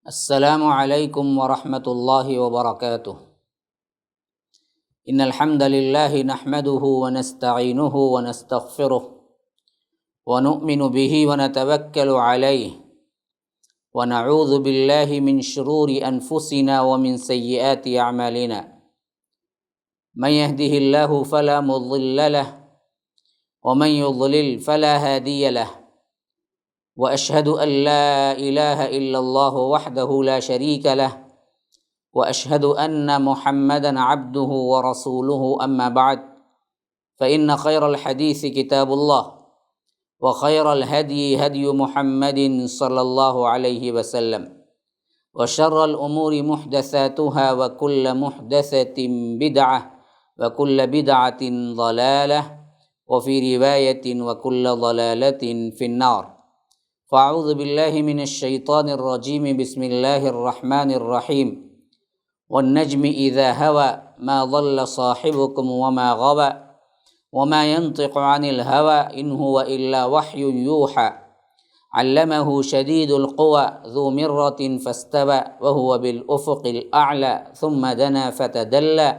السلام علیکم ورحمۃ اللہ وبرکاتہ۔ ان الحمد للہ نحمده ونستعینه ونستغفره ونؤمن به ونتوکل علیہ ونعوذ باللہ من شرور انفسنا ومن سیئات اعمالنا من يهده اللہ فلا مضل له ومن يضلل فلا هادی له واشهد ان لا اله الا الله وحده لا شريك له واشهد ان محمدا عبده ورسوله اما بعد فان خير الحديث كتاب الله وخير الهدي هدي محمد صلى الله عليه وسلم وشر الامور محدثاتها وكل محدثة بدعة وكل بدعة ضلالة وفي رواية وكل ضلالة في النار۔ فاعوذ باللہ من الشیطان الرجیم، بسم اللہ الرحمن الرحیم۔ والنجم اذا هوى ما ضل صاحبكم وما غوى وما ينطق عن الهوى ان هو الا وحی یوحى علمه شدید القوى ذو مرة فاستوى وهو بالافق الاعلى ثم دنا فتدلى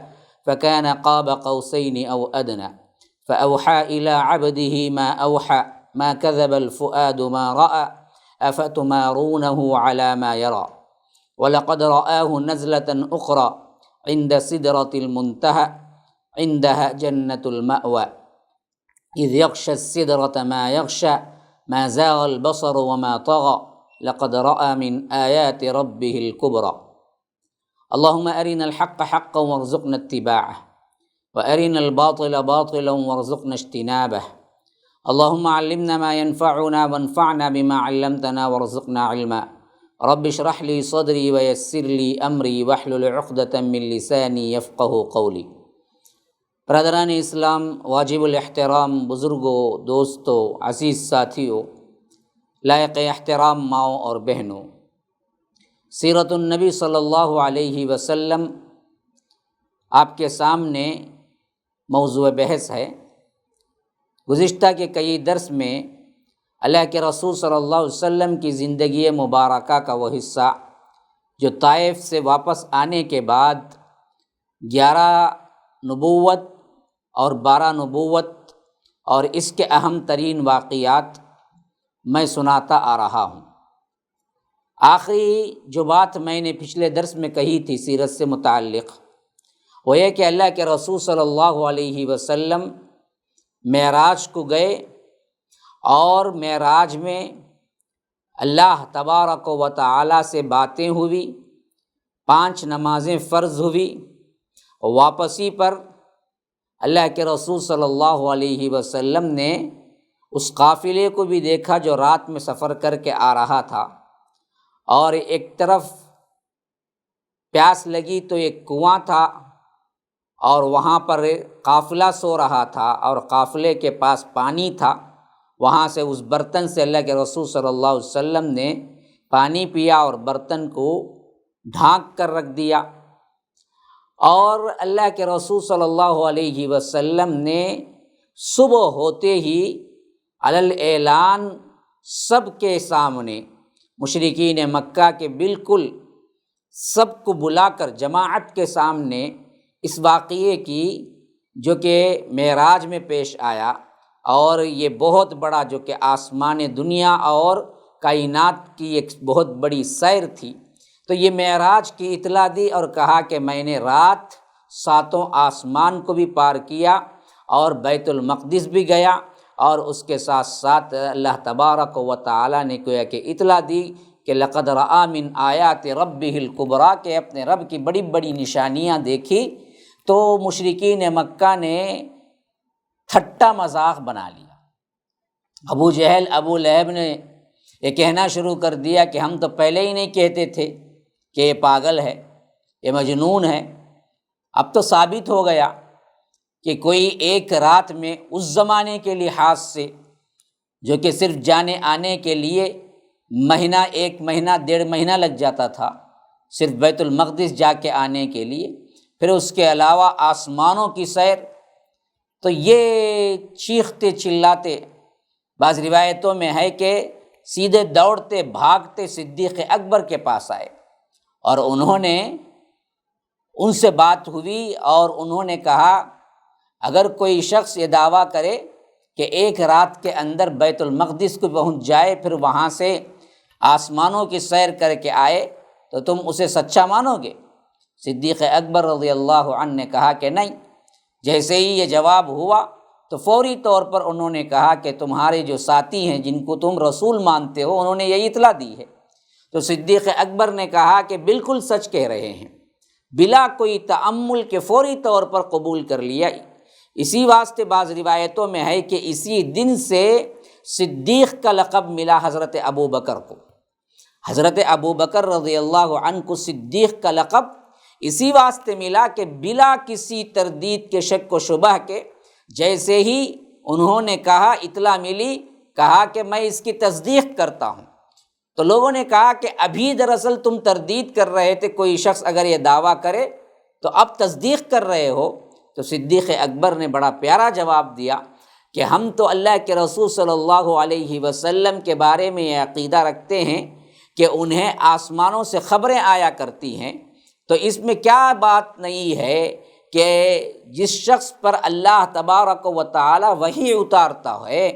فكان قاب قوسين او ادنى فاوحى الى عبده ما اوحى ما كذب الفؤاد ما رأى افتمارونه على ما يرى ولقد رآه نزلة أخرى عند سدرة المنتهى عندها جنة المأوى إذ يغشى السدرة ما يغشى ما زاغ البصر وما طغى لقد رأى من آيات ربه الكبرى اللهم أرنا الحق حقا وارزقنا اتباعه وأرنا الباطل باطلا وارزقنا اجتنابه اللهم علمنا ما ينفعنا وانفعنا بما علمتنا وارزقنا علما رب اشرح لي صدري ويسر لي امری واحلل عقدة من لسانی یفقهوا قولی۔ برادران اسلام، واجب الاحترام بزرگوں، دوستوں، عزیز ساتھیوں، لائق احترام ماؤں اور بہنوں، سیرت النبی صلی اللہ علیہ وسلم آپ کے سامنے موضوع بحث ہے۔ گزشتہ کے کئی درس میں اللہ کے رسول صلی اللہ علیہ وسلم کی زندگی مبارکہ کا وہ حصہ جو طائف سے واپس آنے کے بعد 11 نبوت اور 12 نبوت اور اس کے اہم ترین واقعات میں سناتا آ رہا ہوں۔ آخری جو بات میں نے پچھلے درس میں کہی تھی سیرت سے متعلق، وہ یہ کہ اللہ کے رسول صلی اللہ علیہ وسلم معراج کو گئے اور معراج میں اللہ تبارک و تعالی سے باتیں ہوئی، 5 نمازیں فرض ہوئی، واپسی پر اللہ کے رسول صلی اللہ علیہ وسلم نے اس قافلے کو بھی دیکھا جو رات میں سفر کر کے آ رہا تھا، اور ایک طرف پیاس لگی تو ایک کنواں تھا اور وہاں پر قافلہ سو رہا تھا اور قافلے کے پاس پانی تھا، وہاں سے اس برتن سے اللہ کے رسول صلی اللہ علیہ وسلم نے پانی پیا اور برتن کو ڈھانک کر رکھ دیا، اور اللہ کے رسول صلی اللہ علیہ وسلم نے صبح ہوتے ہی علی اعلان سب کے سامنے، مشرکین مکہ کے بالکل سب کو بلا کر جماعت کے سامنے اس واقعے کی جو کہ معراج میں پیش آیا، اور یہ بہت بڑا جو کہ آسمان دنیا اور کائنات کی ایک بہت بڑی سیر تھی، تو یہ معراج کی اطلاع دی اور کہا کہ میں نے رات 7 آسمان کو بھی پار کیا اور بیت المقدس بھی گیا، اور اس کے ساتھ ساتھ اللہ تبارک و تعالی نے گویا کہ اطلاع دی کہ لقد رأى من آیات ربہ الکبریٰ، کہ اپنے رب کی بڑی بڑی نشانیاں دیکھی۔ تو مشرکین مکہ نے ٹھٹا مذاق بنا لیا۔ ابو جہل، ابو لہب نے یہ کہنا شروع کر دیا کہ ہم تو پہلے ہی نہیں کہتے تھے کہ یہ پاگل ہے، یہ مجنون ہے۔ اب تو ثابت ہو گیا کہ کوئی ایک رات میں اس زمانے کے لحاظ سے جو کہ صرف جانے آنے کے لیے مہینہ، 1 مہینہ 1.5 مہینہ لگ جاتا تھا صرف بیت المقدس جا کے آنے کے لیے، پھر اس کے علاوہ آسمانوں کی سیر، تو یہ چیختے چلاتے، بعض روایتوں میں ہے کہ سیدھے دوڑتے بھاگتے صدیق اکبر کے پاس آئے، اور انہوں نے ان سے بات ہوئی اور انہوں نے کہا اگر کوئی شخص یہ دعویٰ کرے کہ ایک رات کے اندر بیت المقدس کو پہنچ جائے، پھر وہاں سے آسمانوں کی سیر کر کے آئے، تو تم اسے سچا مانو گے؟ صدیق اکبر رضی اللہ عنہ نے کہا کہ نہیں۔ جیسے ہی یہ جواب ہوا تو فوری طور پر انہوں نے کہا کہ تمہارے جو ساتھی ہیں جن کو تم رسول مانتے ہو، انہوں نے یہی اطلاع دی ہے۔ تو صدیق اکبر نے کہا کہ بالکل سچ کہہ رہے ہیں، بلا کوئی تأمل کے فوری طور پر قبول کر لیا۔ اسی واسطے بعض روایتوں میں ہے کہ اسی دن سے صدیق کا لقب ملا حضرت ابو بکر کو۔ حضرت ابو بکر رضی اللہ عنہ کو صدیق کا لقب اسی واسطے ملا کہ بلا کسی تردید کے، شک و شبہ کے، جیسے ہی انہوں نے کہا، اطلاع ملی، کہا کہ میں اس کی تصدیق کرتا ہوں، تو لوگوں نے کہا کہ ابھی دراصل تم تردید کر رہے تھے، کوئی شخص اگر یہ دعویٰ کرے تو اب تصدیق کر رہے ہو۔ تو صدیق اکبر نے بڑا پیارا جواب دیا کہ ہم تو اللہ کے رسول صلی اللہ علیہ وسلم کے بارے میں یہ عقیدہ رکھتے ہیں کہ انہیں آسمانوں سے خبریں آیا کرتی ہیں، تو اس میں کیا بات نہیں ہے کہ جس شخص پر اللہ تبارک و تعالی وحی اتارتا ہے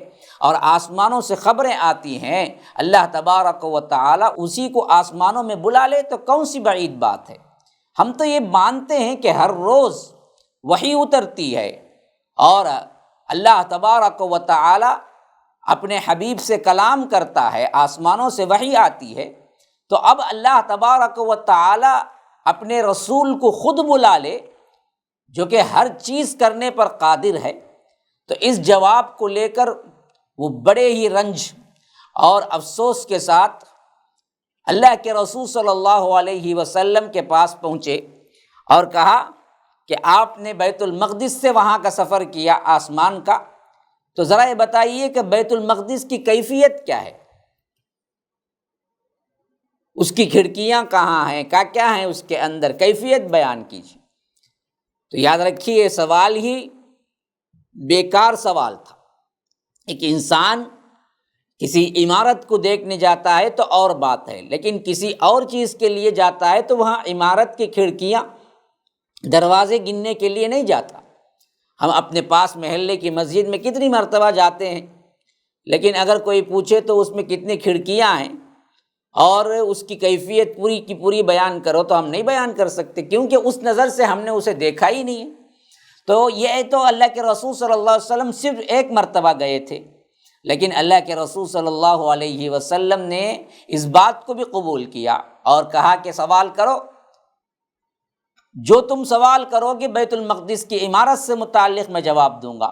اور آسمانوں سے خبریں آتی ہیں، اللہ تبارک و تعالی اسی کو آسمانوں میں بلا لے، تو کون سی بعید بات ہے؟ ہم تو یہ مانتے ہیں کہ ہر روز وحی اترتی ہے اور اللہ تبارک و تعالی اپنے حبیب سے کلام کرتا ہے، آسمانوں سے وحی آتی ہے، تو اب اللہ تبارک و تعالی اپنے رسول کو خود بلا لے جو کہ ہر چیز کرنے پر قادر ہے۔ تو اس جواب کو لے کر وہ بڑے ہی رنج اور افسوس کے ساتھ اللہ کے رسول صلی اللہ علیہ وسلم کے پاس پہنچے اور کہا کہ آپ نے بیت المقدس سے وہاں کا سفر کیا، آسمان کا، تو ذرا یہ بتائیے کہ بیت المقدس کی کیفیت کیا ہے، اس کی کھڑکیاں کہاں ہیں، کیا کیا ہیں اس کے اندر، کیفیت بیان کیجیے۔ تو یاد رکھیے یہ سوال ہی بیکار سوال تھا۔ ایک انسان کسی عمارت کو دیکھنے جاتا ہے تو اور بات ہے، لیکن کسی اور چیز کے لیے جاتا ہے تو وہاں عمارت کی کھڑکیاں، دروازے گننے کے لیے نہیں جاتا۔ ہم اپنے پاس محلے کی مسجد میں کتنی مرتبہ جاتے ہیں، لیکن اگر کوئی پوچھے تو اس میں کتنی کھڑکیاں ہیں اور اس کی کیفیت پوری کی پوری بیان کرو تو ہم نہیں بیان کر سکتے، کیونکہ اس نظر سے ہم نے اسے دیکھا ہی نہیں ہے۔ تو یہ تو اللہ کے رسول صلی اللہ علیہ وسلم صرف ایک مرتبہ گئے تھے، لیکن اللہ کے رسول صلی اللہ علیہ وسلم نے اس بات کو بھی قبول کیا اور کہا کہ سوال کرو، جو تم سوال کرو گے بیت المقدس کی عمارت سے متعلق میں جواب دوں گا۔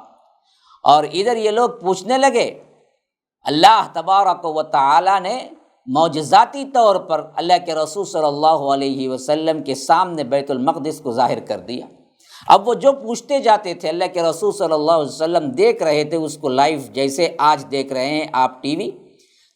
اور ادھر یہ لوگ پوچھنے لگے، اللہ تبارک و تعالی نے معجزاتی طور پر اللہ کے رسول صلی اللہ علیہ وسلم کے سامنے بیت المقدس کو ظاہر کر دیا۔ اب وہ جو پوچھتے جاتے تھے اللہ کے رسول صلی اللہ علیہ وسلم دیکھ رہے تھے اس کو لائیو، جیسے آج دیکھ رہے ہیں آپ ٹی وی،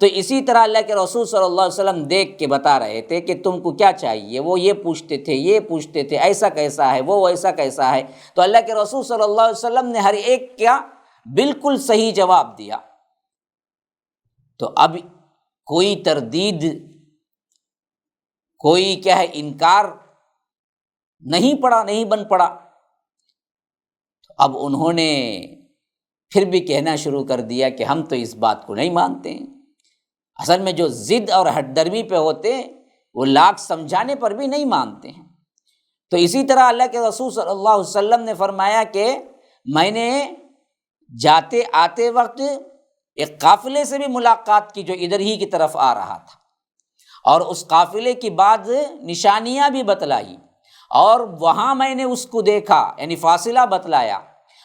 تو اسی طرح اللہ کے رسول صلی اللہ علیہ وسلم دیکھ کے بتا رہے تھے کہ تم کو کیا چاہیے۔ وہ یہ پوچھتے تھے، یہ پوچھتے تھے، ایسا کیسا ہے، وہ ایسا کیسا ہے، تو اللہ کے رسول صلی اللہ علیہ وسلم نے ہر ایک کا بالکل صحیح جواب دیا۔ تو اب کوئی تردید، کوئی کیا ہے انکار نہیں پڑا، نہیں بن پڑا۔ اب انہوں نے پھر بھی کہنا شروع کر دیا کہ ہم تو اس بات کو نہیں مانتے ہیں۔ اصل میں جو ضد اور ہٹ درمی پہ ہوتے ہیں وہ لاکھ سمجھانے پر بھی نہیں مانتے ہیں۔ تو اسی طرح اللہ کے رسول صلی اللہ علیہ وسلم نے فرمایا کہ میں نے جاتے آتے وقت ایک قافلے سے بھی ملاقات کی جو ادھر ہی کی طرف آ رہا تھا، اور اس قافلے کی بعد نشانیاں بھی بتلائی، اور وہاں میں نے اس کو دیکھا، یعنی فاصلہ بتلایا،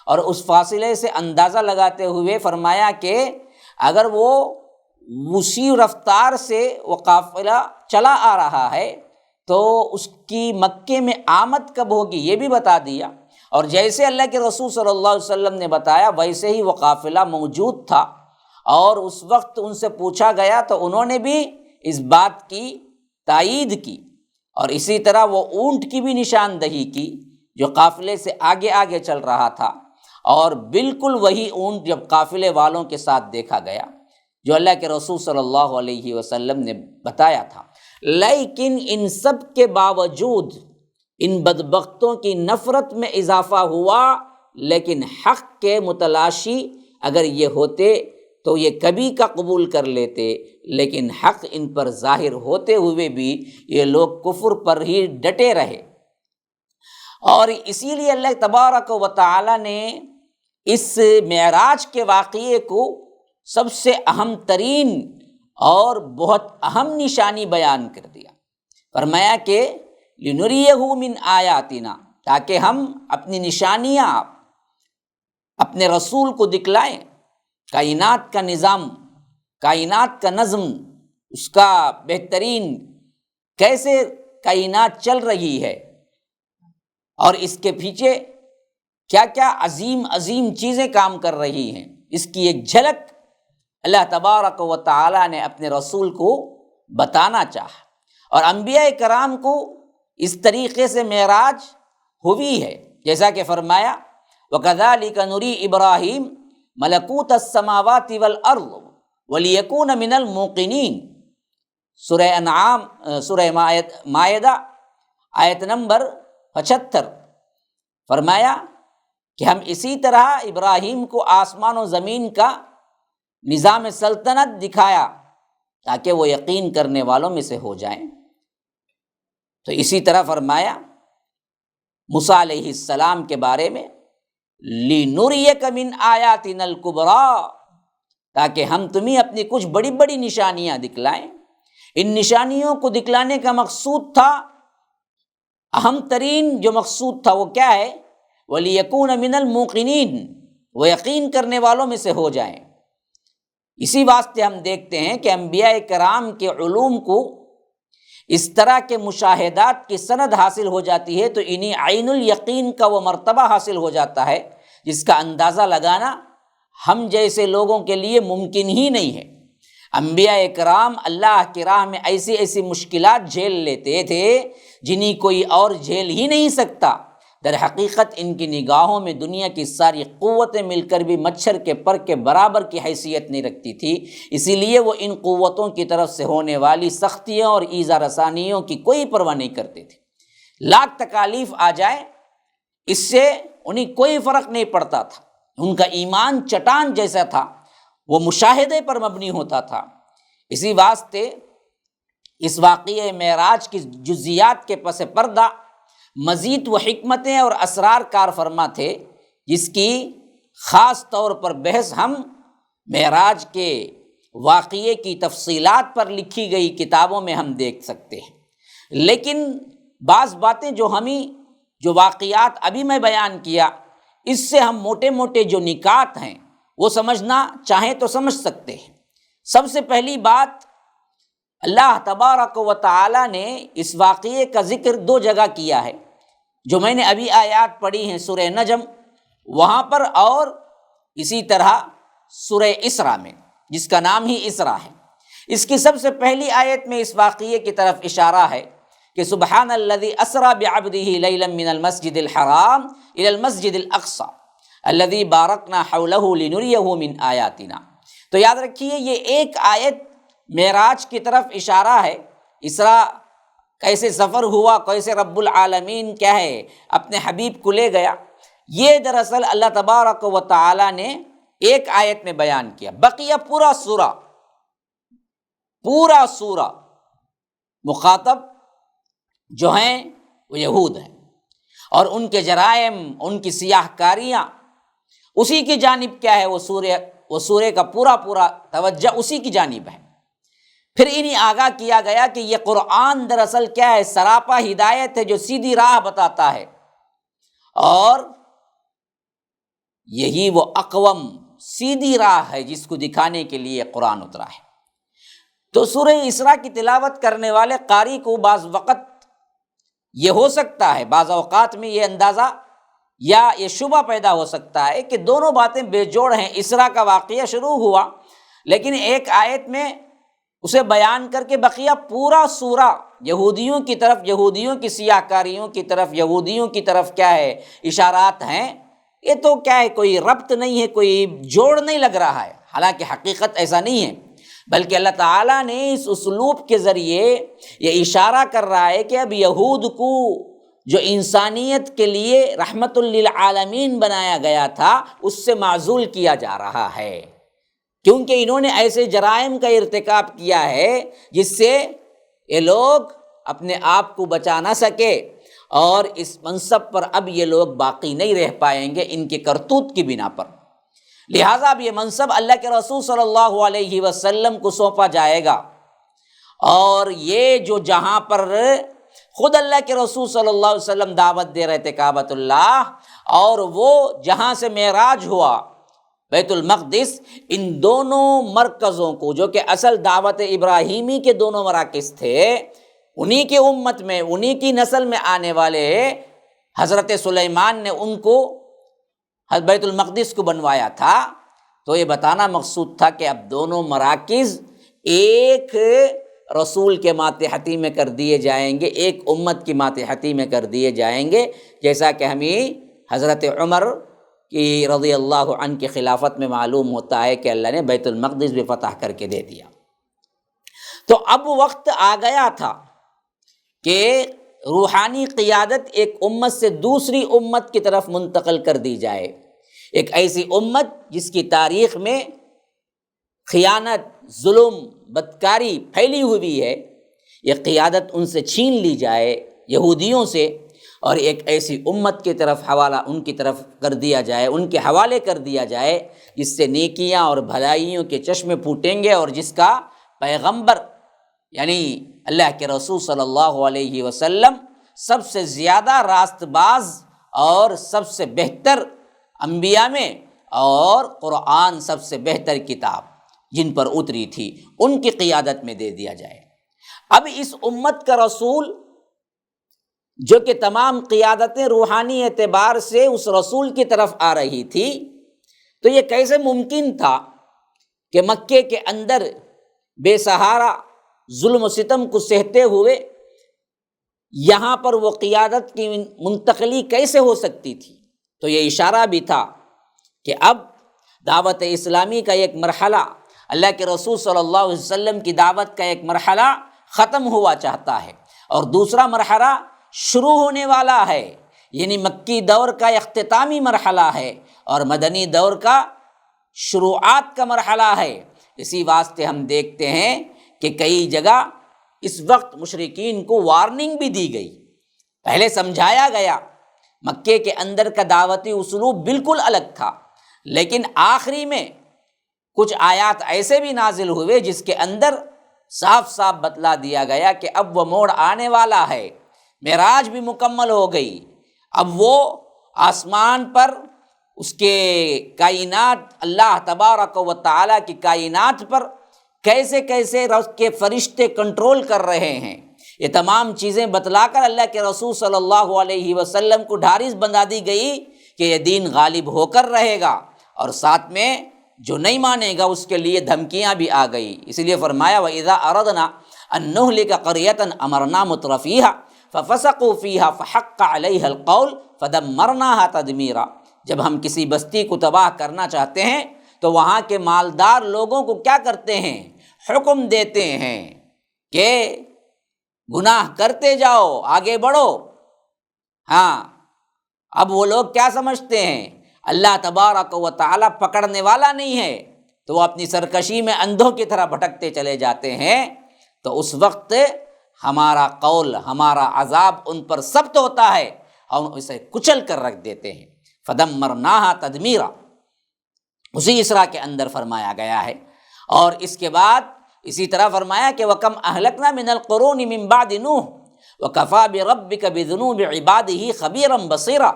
اور اس فاصلے سے اندازہ لگاتے ہوئے فرمایا کہ اگر وہ اسی رفتار سے وہ قافلہ چلا آ رہا ہے تو اس کی مکے میں آمد کب ہوگی یہ بھی بتا دیا، اور جیسے اللہ کے رسول صلی اللہ علیہ وسلم نے بتایا ویسے ہی وہ قافلہ موجود تھا۔ اور اس وقت ان سے پوچھا گیا تو انہوں نے بھی اس بات کی تائید کی، اور اسی طرح وہ اونٹ کی بھی نشاندہی کی جو قافلے سے آگے آگے چل رہا تھا، اور بالکل وہی اونٹ جب قافلے والوں کے ساتھ دیکھا گیا۔ جو اللہ کے رسول صلی اللہ علیہ وسلم نے بتایا تھا۔ لیکن ان سب کے باوجود ان بدبختوں کی نفرت میں اضافہ ہوا، لیکن حق کے متلاشی اگر یہ ہوتے تو یہ کبھی کا قبول کر لیتے، لیکن حق ان پر ظاہر ہوتے ہوئے بھی یہ لوگ کفر پر ہی ڈٹے رہے۔ اور اسی لیے اللہ تبارک و تعالی نے اس معراج کے واقعے کو سب سے اہم ترین اور بہت اہم نشانی بیان کر دیا۔ فرمایا کہ لِنُرِيَهُ مِنْ آیاتنا، تاکہ ہم اپنی نشانیاں اپنے رسول کو دکھلائیں، کائنات کا نظام، کائنات کا نظم، اس کا بہترین کیسے کائنات چل رہی ہے اور اس کے پیچھے کیا کیا عظیم عظیم چیزیں کام کر رہی ہیں، اس کی ایک جھلک اللہ تبارک و تعالی نے اپنے رسول کو بتانا چاہا۔ اور انبیاء کرام کو اس طریقے سے معراج ہوئی ہے، جیسا کہ فرمایا وَكَذَلِكَ نُرِي إِبْرَاهِيمَ مَلَكُوتَ السَّمَاوَاتِ وَالْأَرْضِ وَلِيَكُونَ مِنَ الْمُوقِنِينَ، سورہ انعام، سورہ مائدہ آیت نمبر 75۔ فرمایا کہ ہم اسی طرح ابراہیم کو آسمان و زمین کا نظام سلطنت دکھایا تاکہ وہ یقین کرنے والوں میں سے ہو جائیں۔ تو اسی طرح فرمایا موسیٰ علیہ السلام کے بارے میں لِنُرِيَكَ مِنْ آیَاتِنَا الْكُبْرَى، تاکہ ہم تمہیں اپنی کچھ بڑی بڑی نشانیاں دکھلائیں۔ ان نشانیوں کو دکھلانے کا مقصود تھا، اہم ترین جو مقصود تھا وہ کیا ہے؟ وَلِيَكُونَ مِنَ الْمُوقِنِينَ، وہ یقین کرنے والوں میں سے ہو جائیں۔ اسی واسطے ہم دیکھتے ہیں کہ انبیاء کرام کے علوم کو اس طرح کے مشاہدات کی سند حاصل ہو جاتی ہے تو انہی عین الیقین کا وہ مرتبہ حاصل ہو جاتا ہے جس کا اندازہ لگانا ہم جیسے لوگوں کے لیے ممکن ہی نہیں ہے۔ انبیاء کرام اللہ کی راہ میں ایسی ایسی مشکلات جھیل لیتے تھے جنہیں کوئی اور جھیل ہی نہیں سکتا۔ در حقیقت ان کی نگاہوں میں دنیا کی ساری قوتیں مل کر بھی مچھر کے پر کے برابر کی حیثیت نہیں رکھتی تھی، اسی لیے وہ ان قوتوں کی طرف سے ہونے والی سختیوں اور ایذا رسانیوں کی کوئی پرواہ نہیں کرتے تھے۔ لاکھ تکالیف آ جائیں اس سے انہیں کوئی فرق نہیں پڑتا تھا، ان کا ایمان چٹان جیسا تھا، وہ مشاہدے پر مبنی ہوتا تھا۔ اسی واسطے اس واقعہ معراج کی جزیات کے پس پردہ مزید وہ حکمتیں اور اسرار کار فرما تھے جس کی خاص طور پر بحث ہم معراج کے واقعے کی تفصیلات پر لکھی گئی کتابوں میں ہم دیکھ سکتے ہیں۔ لیکن بعض باتیں جو واقعات ابھی میں بیان کیا، اس سے ہم موٹے موٹے جو نکات ہیں وہ سمجھنا چاہیں تو سمجھ سکتے ہیں۔ سب سے پہلی بات، اللہ تبارک و تعالی نے اس واقعے کا ذکر دو جگہ کیا ہے، جو میں نے ابھی آیات پڑھی ہیں سورہ نجم وہاں پر، اور اسی طرح سورہ اسراء میں جس کا نام ہی اسراء ہے۔ اس کی سب سے پہلی آیت میں اس واقعے کی طرف اشارہ ہے کہ سبحان الذی اسریٰ بعبدہ لیلا من المسجد الحرام الی المسجد الاقصی الذی بارکنا حولہ لنریہ من آیاتنا۔ تو یاد رکھیے یہ ایک آیت معراج کی طرف اشارہ ہے، اسراء کیسے سفر ہوا، کیسے رب العالمین کیا ہے اپنے حبیب کو لے گیا، یہ دراصل اللہ تبارک و تعالی نے ایک آیت میں بیان کیا۔ بقیہ پورا سورہ مخاطب جو ہیں وہ یہود ہیں، اور ان کے جرائم، ان کی سیاہ کاریاں، اسی کی جانب کیا ہے وہ سورے کا پورا توجہ اسی کی جانب ہے۔ پھر انہیں آگاہ کیا گیا کہ یہ قرآن دراصل کیا ہے، سراپا ہدایت ہے جو سیدھی راہ بتاتا ہے، اور یہی وہ اقوم سیدھی راہ ہے جس کو دکھانے کے لیے قرآن اترا ہے۔ تو سورہ اسراء کی تلاوت کرنے والے قاری کو بعض وقت یہ ہو سکتا ہے، بعض اوقات میں یہ اندازہ یا یہ شبہ پیدا ہو سکتا ہے کہ دونوں باتیں بے جوڑ ہیں۔ اسراء کا واقعہ شروع ہوا لیکن ایک آیت میں اسے بیان کر کے بقیہ پورا سورہ یہودیوں کی طرف، یہودیوں کی سیاہ کاریوں کی طرف، یہودیوں کی طرف کیا ہے اشارات ہیں۔ یہ تو کیا ہے، کوئی ربط نہیں ہے، کوئی جوڑ نہیں لگ رہا ہے، حالانکہ حقیقت ایسا نہیں ہے۔ بلکہ اللہ تعالیٰ نے اس اسلوب کے ذریعے یہ اشارہ کر رہا ہے کہ اب یہود کو جو انسانیت کے لیے رحمت للعالمین بنایا گیا تھا اس سے معزول کیا جا رہا ہے، کیونکہ انہوں نے ایسے جرائم کا ارتکاب کیا ہے جس سے یہ لوگ اپنے آپ کو بچا نہ سکے، اور اس منصب پر اب یہ لوگ باقی نہیں رہ پائیں گے ان کے کرتوت کی بنا پر۔ لہٰذا اب یہ منصب اللہ کے رسول صلی اللہ علیہ وسلم کو سونپا جائے گا، اور یہ جو جہاں پر خود اللہ کے رسول صلی اللہ علیہ وسلم دعوت دے رہے تھے کعبۃ اللہ، اور وہ جہاں سے معراج ہوا بیت المقدس، ان دونوں مرکزوں کو جو کہ اصل دعوت ابراہیمی کے دونوں مراکز تھے، انہی کی امت میں انہی کی نسل میں آنے والے حضرت سلیمان نے ان کو بیت المقدس کو بنوایا تھا۔ تو یہ بتانا مقصود تھا کہ اب دونوں مراکز ایک رسول کے ماتحتی میں کر دیے جائیں گے، ایک امت کی ماتحتی میں کر دیے جائیں گے، جیسا کہ ہمیں حضرت عمر کی رضی اللہ عنہ کی خلافت میں معلوم ہوتا ہے کہ اللہ نے بیت المقدس بھی فتح کر کے دے دیا۔ تو اب وقت آ گیا تھا کہ روحانی قیادت ایک امت سے دوسری امت کی طرف منتقل کر دی جائے، ایک ایسی امت جس کی تاریخ میں خیانت، ظلم، بدکاری پھیلی ہوئی ہے، یہ قیادت ان سے چھین لی جائے یہودیوں سے، اور ایک ایسی امت کی طرف حوالہ ان کی طرف کر دیا جائے، ان کے حوالے کر دیا جائے جس سے نیکیاں اور بھلائیوں کے چشمے پھوٹیں گے، اور جس کا پیغمبر یعنی اللہ کے رسول صلی اللہ علیہ وسلم سب سے زیادہ راست باز اور سب سے بہتر انبیاء میں، اور قرآن سب سے بہتر کتاب جن پر اتری تھی ان کی قیادت میں دے دیا جائے۔ اب اس امت کا رسول جو کہ تمام قیادتیں روحانی اعتبار سے اس رسول کی طرف آ رہی تھی، تو یہ کیسے ممکن تھا کہ مکے کے اندر بے سہارا ظلم و ستم کو سہتے ہوئے یہاں پر وہ قیادت کی منتقلی کیسے ہو سکتی تھی؟ تو یہ اشارہ بھی تھا کہ اب دعوت اسلامی کا ایک مرحلہ، اللہ کے رسول صلی اللہ علیہ وسلم کی دعوت کا ایک مرحلہ ختم ہوا چاہتا ہے، اور دوسرا مرحلہ شروع ہونے والا ہے، یعنی مکی دور کا اختتامی مرحلہ ہے اور مدنی دور کا شروعات کا مرحلہ ہے۔ اسی واسطے ہم دیکھتے ہیں کہ کئی جگہ اس وقت مشرکین کو وارننگ بھی دی گئی، پہلے سمجھایا گیا۔ مکے کے اندر کا دعوتی اسلوب بالکل الگ تھا، لیکن آخری میں کچھ آیات ایسے بھی نازل ہوئے جس کے اندر صاف صاف بتلا دیا گیا کہ اب وہ موڑ آنے والا ہے، معراج بھی مکمل ہو گئی، اب وہ آسمان پر اس کے کائنات، اللہ تبارک و تعالیٰ کی کائنات پر کیسے کیسے اس کے فرشتے کنٹرول کر رہے ہیں، یہ تمام چیزیں بتلا کر اللہ کے رسول صلی اللہ علیہ وسلم کو ڈھارس بندھا دی گئی کہ یہ دین غالب ہو کر رہے گا، اور ساتھ میں جو نہیں مانے گا اس کے لیے دھمکیاں بھی آ گئی۔ اس لیے فرمایا وَإِذَا أَرَدْنَا أَن نُهْلِكَ قَرْيَةً أَمَرْنَا مُتْرَفِيهَا فَفَسَقُوا فِيهَا فَحَقَّ عَلَيْهَا الْقَوْلُ فَدَمَّرْنَاهَا تَدْمِيرًا۔ جب ہم کسی بستی کو تباہ کرنا چاہتے ہیں تو وہاں کے مالدار لوگوں کو کیا کرتے ہیں؟ حکم دیتے ہیں کہ گناہ کرتے جاؤ، آگے بڑھو۔ ہاں، اب وہ لوگ کیا سمجھتے ہیں؟ اللہ تبارک و تعالیٰ پکڑنے والا نہیں ہے، تو وہ اپنی سرکشی میں اندھوں کی طرح بھٹکتے چلے جاتے ہیں۔ تو اس وقت ہمارا قول، ہمارا عذاب ان پر ثبت ہوتا ہے، ہم اسے کچل کر رکھ دیتے ہیں۔ فَدَمَّرْنَاهَا تَدْمِيرًا اسی اسرا کے اندر فرمایا گیا ہے۔ اور اس کے بعد اسی طرح فرمایا کہ وَكَمْ أَهْلَكْنَا مِنَ الْقُرُونِ مِن بَعْدِ نُوحٍ وَكَفَىٰ بِرَبِّكَ بِذُنُوبِ عِبَادِهِ خَبِيرًا بَصِيرًا،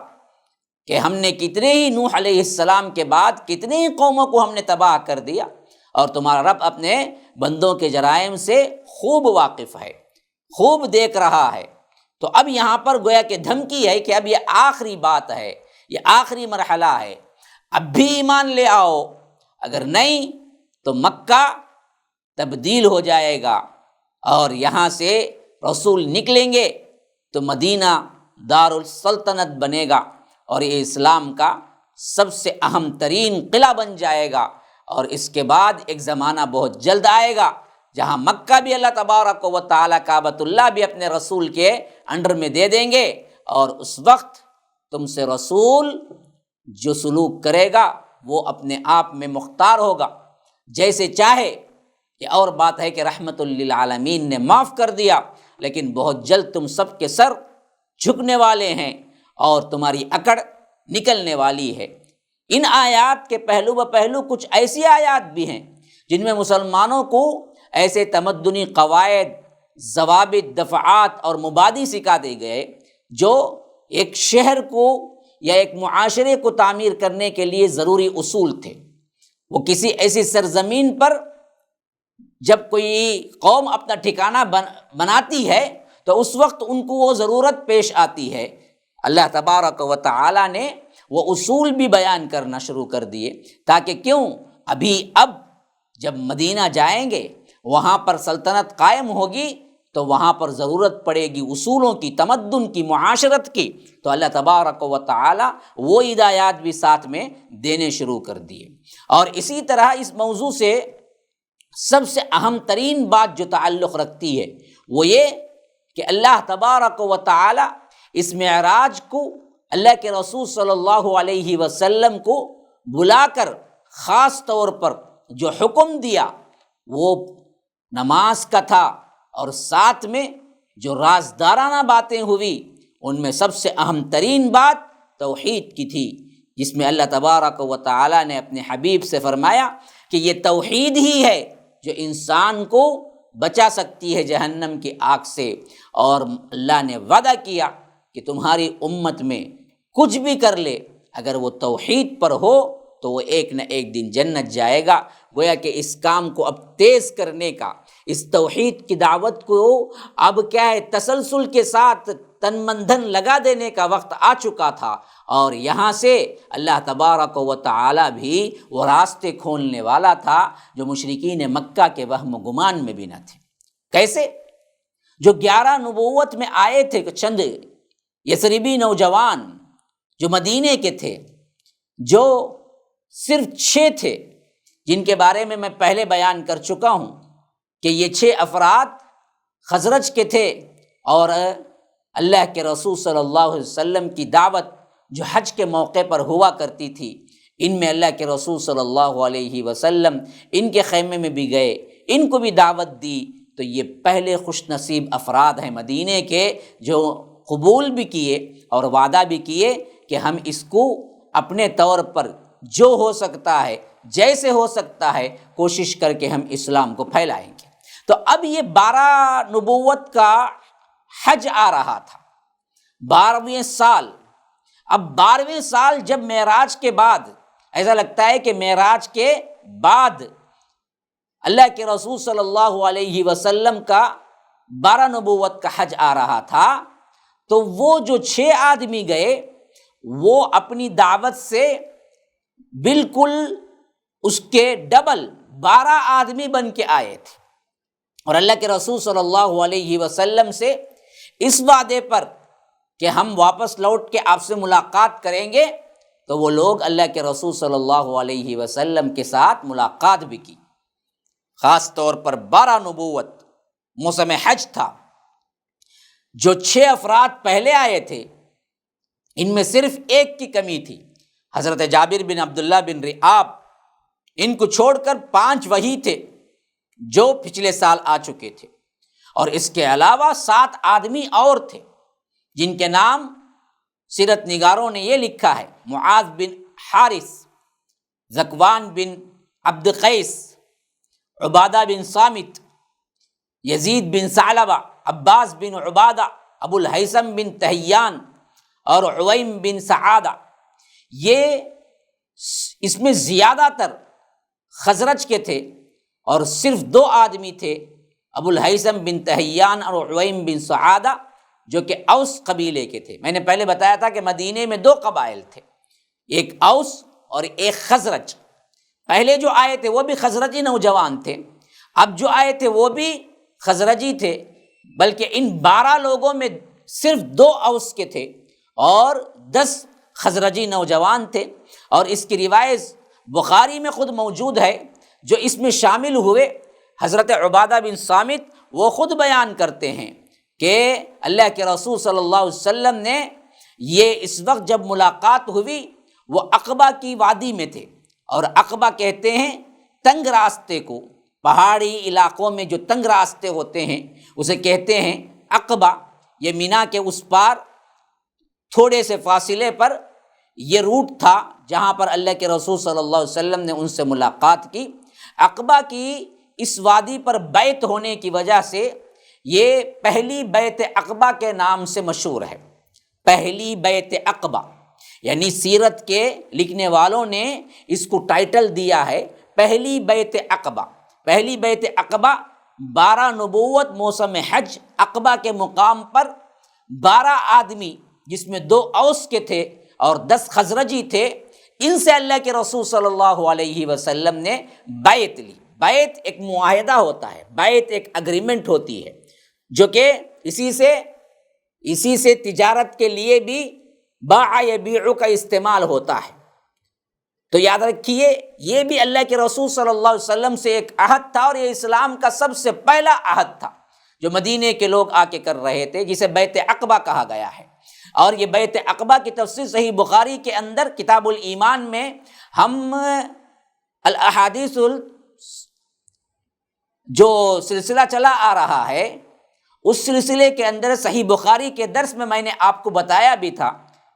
کہ ہم نے کتنے ہی نوح علیہ السلام کے بعد کتنی ہی قوموں کو ہم نے تباہ کر دیا، اور تمہارا رب اپنے بندوں کے جرائم سے خوب واقف ہے، خوب دیکھ رہا ہے۔ تو اب یہاں پر گویا کہ دھمکی ہے کہ اب یہ آخری بات ہے، یہ آخری مرحلہ ہے، اب بھی ایمان لے آؤ، اگر نہیں تو مکہ تبدیل ہو جائے گا، اور یہاں سے رسول نکلیں گے تو مدینہ دارالسلطنت بنے گا، اور یہ اسلام کا سب سے اہم ترین قلعہ بن جائے گا، اور اس کے بعد ایک زمانہ بہت جلد آئے گا جہاں مکہ بھی اللہ تبارک و تعالیٰ کعبۃ اللہ بھی اپنے رسول کے انڈر میں دے دیں گے، اور اس وقت تم سے رسول جو سلوک کرے گا وہ اپنے آپ میں مختار ہوگا، جیسے چاہے۔ یہ اور بات ہے کہ رحمت للعالمین نے معاف کر دیا، لیکن بہت جلد تم سب کے سر جھکنے والے ہیں اور تمہاری اکڑ نکلنے والی ہے۔ ان آیات کے پہلو و پہلو کچھ ایسی آیات بھی ہیں جن میں مسلمانوں کو ایسے تمدنی قواعد، ضوابط، دفعات اور مبادی سکھا دیے گئے جو ایک شہر کو یا ایک معاشرے کو تعمیر کرنے کے لیے ضروری اصول تھے۔ وہ کسی ایسی سرزمین پر جب کوئی قوم اپنا ٹھکانہ بناتی ہے تو اس وقت ان کو وہ ضرورت پیش آتی ہے۔ اللہ تبارک و تعالی نے وہ اصول بھی بیان کرنا شروع کر دیے، تاکہ کیوں اب جب مدینہ جائیں گے وہاں پر سلطنت قائم ہوگی تو وہاں پر ضرورت پڑے گی اصولوں کی، تمدن کی، معاشرت کی، تو اللہ تبارک و تعالی وہ ہدایات بھی ساتھ میں دینے شروع کر دیے۔ اور اسی طرح اس موضوع سے سب سے اہم ترین بات جو تعلق رکھتی ہے وہ یہ کہ اللہ تبارک و تعالی اس معراج کو اللہ کے رسول صلی اللہ علیہ وسلم کو بلا کر خاص طور پر جو حکم دیا وہ نماز کا تھا، اور ساتھ میں جو رازدارانہ باتیں ہوئی ان میں سب سے اہم ترین بات توحید کی تھی، جس میں اللہ تبارک و تعالی نے اپنے حبیب سے فرمایا کہ یہ توحید ہی ہے جو انسان کو بچا سکتی ہے جہنم کی آگ سے، اور اللہ نے وعدہ کیا کہ تمہاری امت میں کچھ بھی کر لے اگر وہ توحید پر ہو تو وہ ایک نہ ایک دن جنت جائے گا۔ گویا کہ اس کام کو اب تیز کرنے کا، اس توحید کی دعوت کو اب کیا ہے تسلسل کے ساتھ تن من دھن لگا دینے کا وقت آ چکا تھا، اور یہاں سے اللہ تبارک و تعالی بھی وہ راستے کھولنے والا تھا جو مشرکین مکہ کے وہم و گمان میں بھی نہ تھے۔ کیسے؟ جو 11 نبوت میں آئے تھے کہ چند یثربی نوجوان جو مدینے کے تھے، جو صرف 6 تھے، جن کے بارے میں میں پہلے بیان کر چکا ہوں کہ یہ 6 افراد خزرج کے تھے، اور اللہ کے رسول صلی اللہ علیہ وسلم کی دعوت جو حج کے موقع پر ہوا کرتی تھی، ان میں اللہ کے رسول صلی اللہ علیہ وسلم ان کے خیمے میں بھی گئے، ان کو بھی دعوت دی۔ تو یہ پہلے خوش نصیب افراد ہیں مدینے کے جو قبول بھی کیے اور وعدہ بھی کیے کہ ہم اس کو اپنے طور پر جو ہو سکتا ہے، جیسے ہو سکتا ہے، کوشش کر کے ہم اسلام کو پھیلائیں گے۔ تو اب یہ 12 نبوت کا حج آ رہا تھا، 12ویں سال۔ اب 12ویں سال جب معراج کے بعد، ایسا لگتا ہے کہ معراج کے بعد اللہ کے رسول صلی اللہ علیہ وسلم کا 12 نبوت کا حج آ رہا تھا، تو وہ جو 6 آدمی گئے وہ اپنی دعوت سے بالکل اس کے ڈبل 12 آدمی بن کے آئے تھے، اور اللہ کے رسول صلی اللہ علیہ وسلم سے اس وعدے پر کہ ہم واپس لوٹ کے آپ سے ملاقات کریں گے، تو وہ لوگ اللہ کے رسول صلی اللہ علیہ وسلم کے ساتھ ملاقات بھی کی۔ خاص طور پر 12 نبوت موسم حج تھا، جو 6 افراد پہلے آئے تھے ان میں صرف ایک کی کمی تھی، حضرت جابر بن عبداللہ بن رئاب، ان کو چھوڑ کر 5 وہی تھے جو پچھلے سال آ چکے تھے، اور اس کے علاوہ 7 آدمی اور تھے جن کے نام سیرت نگاروں نے یہ لکھا ہے: معاذ بن حارث، ذکوان بن عبد قیس، عبادہ بن صامت، یزید بن ثعلبہ، عباس بن عبادہ، ابو الہیثم بن تہیان اور عویم بن سعادہ۔ یہ اس میں زیادہ تر خزرج کے تھے، اور صرف 2 آدمی تھے، ابو الہیثم بن تہیان اور عویم بن سعادہ، جو کہ اوس قبیلے کے تھے۔ میں نے پہلے بتایا تھا کہ مدینے میں 2 قبائل تھے، ایک اوس اور ایک خزرج۔ پہلے جو آئے تھے وہ بھی خزرجی نوجوان تھے، اب جو آئے تھے وہ بھی خزرجی تھے، بلکہ ان 12 لوگوں میں صرف 2 اوس کے تھے اور 10 خزرجی نوجوان تھے۔ اور اس کی روایت بخاری میں خود موجود ہے، جو اس میں شامل ہوئے حضرت عبادہ بن صامت وہ خود بیان کرتے ہیں کہ اللہ کے رسول صلی اللہ علیہ وسلم نے یہ اس وقت جب ملاقات ہوئی وہ عقبہ کی وادی میں تھے، اور عقبہ کہتے ہیں تنگ راستے کو، پہاڑی علاقوں میں جو تنگ راستے ہوتے ہیں اسے کہتے ہیں عقبہ۔ یہ مینا کے اس پار تھوڑے سے فاصلے پر یہ روٹ تھا جہاں پر اللہ کے رسول صلی اللہ علیہ وسلم نے ان سے ملاقات کی۔ عقبہ کی اس وادی پر بیعت ہونے کی وجہ سے یہ پہلی بیعت عقبہ کے نام سے مشہور ہے، پہلی بیعت عقبہ، یعنی سیرت کے لکھنے والوں نے اس کو ٹائٹل دیا ہے پہلی بیعت عقبہ۔ پہلی بیعت عقبہ 12 نبوت موسم حج عقبہ کے مقام پر 12 آدمی جس میں 2 اوس کے تھے اور 10 خزرجی تھے، ان سے اللہ کے رسول صلی اللہ علیہ وسلم نے بیعت لی۔ بیعت ایک معاہدہ ہوتا ہے، بیعت ایک اگریمنٹ ہوتی ہے، جو کہ اسی سے تجارت کے لیے بھی باع یبیع کا استعمال ہوتا ہے۔ تو یاد رکھیے یہ بھی اللہ کے رسول صلی اللہ علیہ وسلم سے ایک عہد تھا، اور یہ اسلام کا سب سے پہلا عہد تھا جو مدینے کے لوگ آ کے کر رہے تھے، جسے بیعت عقبہ کہا گیا ہے۔ اور یہ بیعت عقبہ کی تفصیل صحیح بخاری کے اندر کتاب الایمان میں ہم الاحادیث جو سلسلہ چلا آ رہا ہے اس سلسلے کے اندر صحیح بخاری کے درس میں نے آپ کو بتایا بھی تھا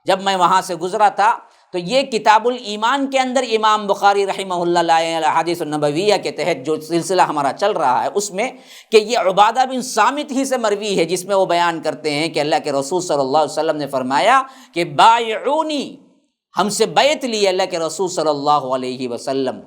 جب میں وہاں سے گزرا تھا، تو یہ کتاب الایمان کے اندر امام بخاری رحمہ اللہ الاحادیث النبویہ کے تحت جو سلسلہ ہمارا چل رہا ہے اس میں کہ یہ عبادہ بن صامت ہی سے مروی ہے، جس میں وہ بیان کرتے ہیں کہ اللہ کے رسول صلی اللہ علیہ وسلم نے فرمایا کہ بایعونی، ہم سے بیعت لی اللہ کے رسول صلی اللہ علیہ وسلم۔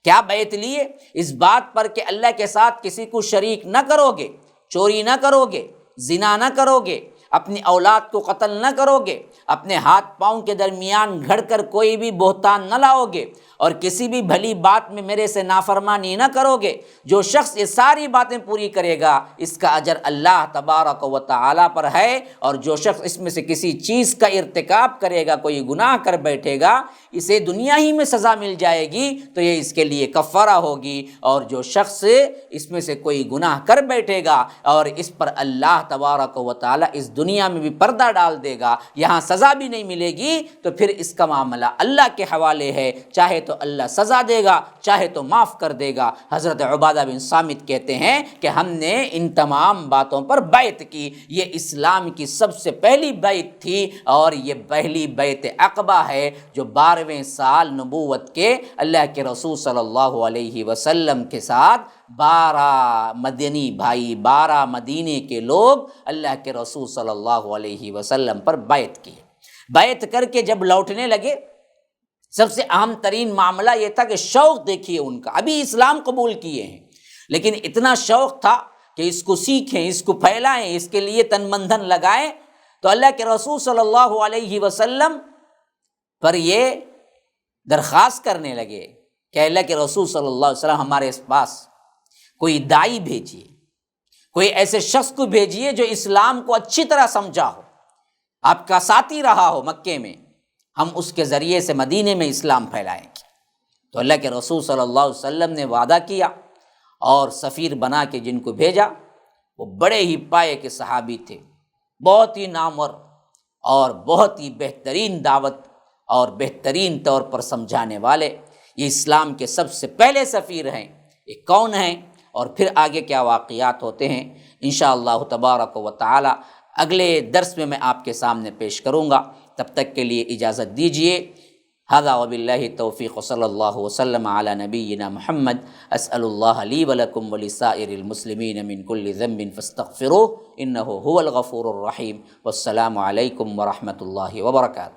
کیا بیعت لیے؟ اس بات پر کہ اللہ کے ساتھ کسی کو شریک نہ کرو گے، چوری نہ کرو گے، زنا نہ کرو گے، اپنی اولاد کو قتل نہ کرو گے، اپنے ہاتھ پاؤں کے درمیان گھڑ کر کوئی بھی بہتان نہ لاؤ گے، اور کسی بھی بھلی بات میں میرے سے نافرمانی نہ کرو گے۔ جو شخص یہ ساری باتیں پوری کرے گا اس کا اجر اللہ تبارک و تعالیٰ پر ہے، اور جو شخص اس میں سے کسی چیز کا ارتکاب کرے گا، کوئی گناہ کر بیٹھے گا، اسے دنیا ہی میں سزا مل جائے گی تو یہ اس کے لیے کفارہ ہوگی، اور جو شخص اس میں سے کوئی گناہ کر بیٹھے گا اور اس پر اللہ تبارک و تعالیٰ اس دنیا میں بھی پردہ ڈال دے گا، یہاں سزا بھی نہیں ملے گی، تو پھر اس کا معاملہ اللہ کے حوالے ہے، چاہے تو اللہ سزا دے گا، چاہے تو معاف کر دے گا۔ حضرت عبادہ بن صامت کہتے ہیں کہ ہم نے ان تمام باتوں پر بیعت کی، یہ اسلام کی سب سے پہلی بیعت تھی، اور یہ پہلی بیعت عقبہ ہے جو 12ویں سال نبوت کے اللہ کے رسول صلی اللہ علیہ وسلم کے ساتھ 12 مدنی بھائی، 12 مدینے کے لوگ اللہ کے رسول صلی اللہ علیہ وسلم پر بیعت کی۔ بیعت کر کے جب لوٹنے لگے، سب سے اہم ترین معاملہ یہ تھا کہ شوق دیکھیے ان کا، ابھی اسلام قبول کیے ہیں لیکن اتنا شوق تھا کہ اس کو سیکھیں، اس کو پھیلائیں، اس کے لیے تن من دھن لگائیں۔ تو اللہ کے رسول صلی اللہ علیہ وسلم پر یہ درخواست کرنے لگے کہ اللہ کے رسول صلی اللہ علیہ وسلم ہمارے پاس کوئی داعی بھیجیے، کوئی ایسے شخص کو بھیجیے جو اسلام کو اچھی طرح سمجھا ہو، آپ کا ساتھی رہا ہو مکے میں، ہم اس کے ذریعے سے مدینے میں اسلام پھیلائیں گے۔ تو اللہ کے رسول صلی اللہ علیہ وسلم نے وعدہ کیا اور سفیر بنا کے جن کو بھیجا وہ بڑے ہی پائے کے صحابی تھے، بہت ہی نامور اور بہت ہی بہترین دعوت اور بہترین طور پر سمجھانے والے۔ یہ اسلام کے سب سے پہلے سفیر ہیں، یہ کون ہیں اور پھر آگے کیا واقعات ہوتے ہیں انشاءاللہ تبارک و تعالی اگلے درس میں آپ کے سامنے پیش کروں گا۔ تب تک کے لیے اجازت دیجیے۔ ھذا وباللہ التوفیق، صلی اللہ وسلم علی نبینا محمد۔ اسأل اللہ لی ولکم ولسائر المسلمین من کل ذنب فاستغفروہ انہ ھو الغفور الرحیم۔ والسلام علیکم ورحمۃ اللہ وبرکاتہ۔